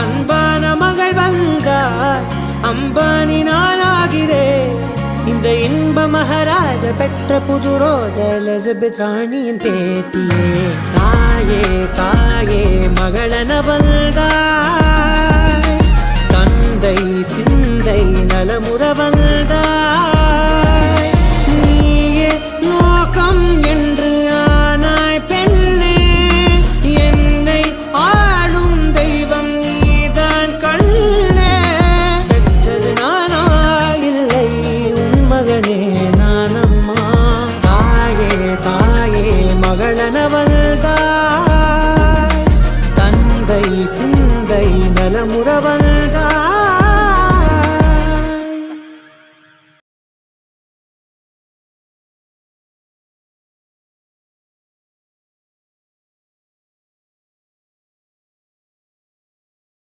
அன்பான மகள் வந்தார், அம்பானி நானாகிறேன். இந்த இன்ப மகாராஜ பெற்ற புது ரோஜ எலிசபெத் ராணியின் பேத்தியே. தாயே தாயே மகளன வந்தாய், தந்தை சிந்தை நலமுற வந்தாய். நீயே லோகம் என்று ஆனாய் பெண்ணே, என்னை ஆளும் தெய்வம் நீதான் கண்ணே. பெற்றது நானா இல்லை உன் மகனே நானம்மா. தாயே தாயே மகளன வந்தாய், தந்தை சிந்தை நலமுற வந்தாய்.